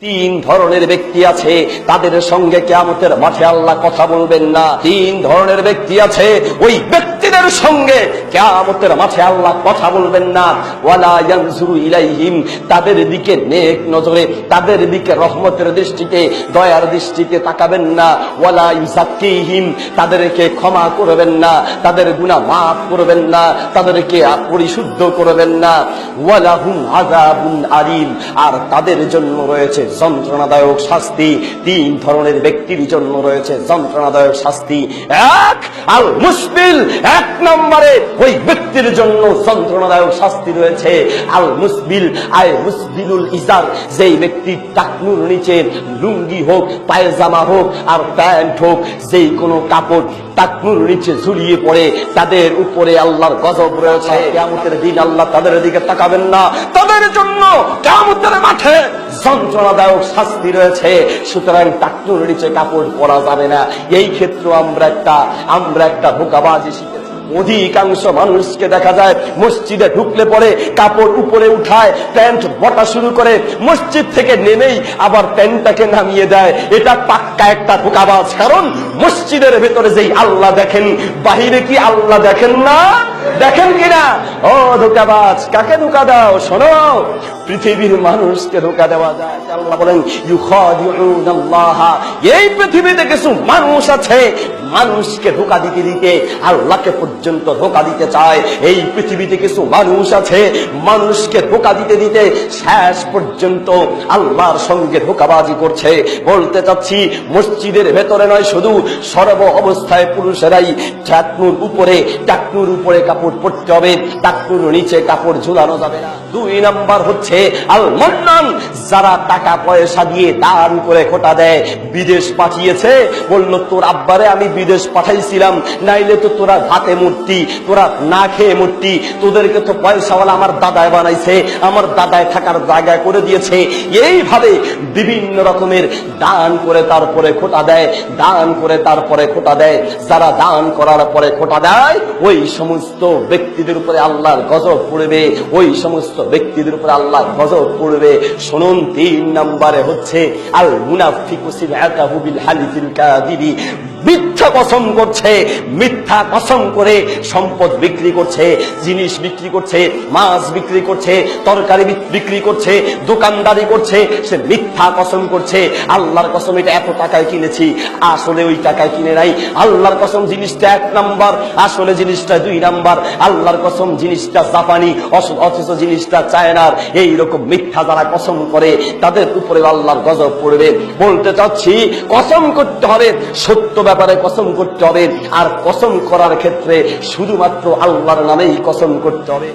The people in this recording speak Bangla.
তিন ধরনের ব্যক্তি আছে, তাদের সঙ্গে কিয়ামতের মাঠে আল্লাহ কথা বলবেন না। তিন ধরনের ব্যক্তি আছে, ওই ব্যক্তিদের সঙ্গে কিয়ামতের মাঠে আল্লাহ কথা বলবেন না। ওয়ালা ইয়ানজুরু ইলাইহিম, তাদের দিকে নেক নজরে, তাদের দিকে রহমতের দৃষ্টিতে, দয়ার দৃষ্টিতে তাকাবেন না। ওয়ালা ইউযাক্কিহিম, তাদেরকে ক্ষমা করবেন না, তাদের গুনাহ মাফ করবেন না, তাদেরকে পরিশুদ্ধ করবেন না। ওয়ালাহুম আযাবুন আলীম, আর তাদের জন্য রয়েছে যন্ত্রণাদায়ক শাস্তি। তিন ধরনের ব্যক্তির জন্য রয়েছে যন্ত্রণাদায়ক শাস্তি। এক, আল মুসবিল, এক নম্বরে ওই ব্যক্তির জন্য যন্ত্রণাদায়ক শাস্তি রয়েছে আল মুসবিল, আয় মুসবিলুল ইজার, যেই ব্যক্তি টাকনুর নিচে লুঙ্গি হোক, পায়জামা হোক আর প্যান্ট হোক, যেই কোনো কাপড় টাকনুর নিচে ঝুলিয়ে পড়ে, তাদের উপরে আল্লাহর গজব রয়েছে। কিয়ামতের দিন আল্লাহ তাদের দিকে তাকাবেন না, তাদের জন্য কিয়ামতের মাঠে যন্ত্রণাদায়ক শাস্তি রয়েছে। সুতরাং টাকনুর নিচে কাপড় পরা যাবে না। এই ক্ষেত্রে আমরা একটা ধোঁকাবাজি শিখেছি। অধিকাংশ মানুষকে দেখা যায় মসজিদে ঢুকলে পরে কাপড় উপরে উঠায়, প্যান্ট বটা শুরু করে, মসজিদ থেকে নেমেই আবার প্যান্টটাকে নামিয়ে দেয়। এটা পাক্কা একটা ধোঁকাবাজ। কারণ মসজিদের ভেতরে যেই আল্লাহ দেখেন, বাহিরে কি আল্লাহ দেখেন না? দেখেন কিনা? ও ধোঁকাবাজ, কাকে ধোঁকা দাও? শোনো, পৃথিবীর মানুষকে ধোঁকা দেওয়া যায়। আল্লাহ বলেন ইউখাদিউনাল্লাহ, এই পৃথিবীতে কিছু মানুষ আছে মানুষকে ধোঁকা দিতে দিতে আল্লাহকে পর্যন্ত ধোঁকা দিতে চায়। এই পৃথিবীতে কিছু মানুষ আছে মানুষকে ধোঁকা দিতে দিতে শেষ পর্যন্ত আল্লাহর সঙ্গে ধোঁকাবাজি করছে। বলতে চাচ্ছি, মসজিদের ভেতরে নয়, শুধু সর্ব অবস্থায় পুরুষেরাই টাকনুর উপরে কাপড় পরতে হবে, টাকনুর নিচে কাপড় ঝুলানো যাবে না। দুই নাম্বার হচ্ছে আল মান্নান, যারা টাকা পয়সা দিয়ে দান করে খোটা দেয়। বিদেশ পাঠিয়েছে, বলল তোর আব্বারে আমি বিদেশ পাঠাইছিলাম, নাইলে তো তোরা ভাতে মূর্তি, তোরা না খেয়ে মূর্তি, তোদেরকে তো পয়সাওয়ালা আমার দাদায় বানাইছে, আমার দাদায় থাকার জায়গায় করে দিয়েছে। এইভাবে বিভিন্ন রকমের দান করে তারপরে খোটা দেয়, দান করে তারপরে খোটা দেয়। যারা দান করার পরে খোটা দেয়, ওই সমস্ত ব্যক্তিদের উপরে আল্লাহর গজব পড়বে, ওই সমস্ত ব্যক্তিদের উপরে আল্লাহর গজব পড়বে। শুনুন, তিন নম্বরে হচ্ছে আল মুনাফিকু সিবআতাহু বিল হালিফিল কাযিবি, মিথ্যা কসম করছে, মিথ্যা কসম করে সম্পদ বিক্রি করছে, জিনিস বিক্রি করছে, মাছ বিক্রি করছে, তরকারি বিক্রি করছে, দোকানদারি করছে, সে মিথ্যা কসম করছে। আল্লাহর কসম এটা এত টাকায় কিনেছি, আসলে ওই টাকায় কিনে নাই। আল্লাহর কসম জিনিসটা এক নাম্বার, আসলে জিনিসটা দুই নাম্বার। আল্লাহর কসম জিনিসটা জাপানি, অথচ জিনিসটা চায়নার। এইরকম মিথ্যা যারা কসম করে, তাদের উপরে আল্লাহর গজব পড়বে। বলতে চাচ্ছি, কসম করতে হবে, সত্য ব্যাপারে কসম করতে হবে, আর কসম করার ক্ষেত্রে শুধুমাত্র আল্লাহর নামেই কসম করতে হবে।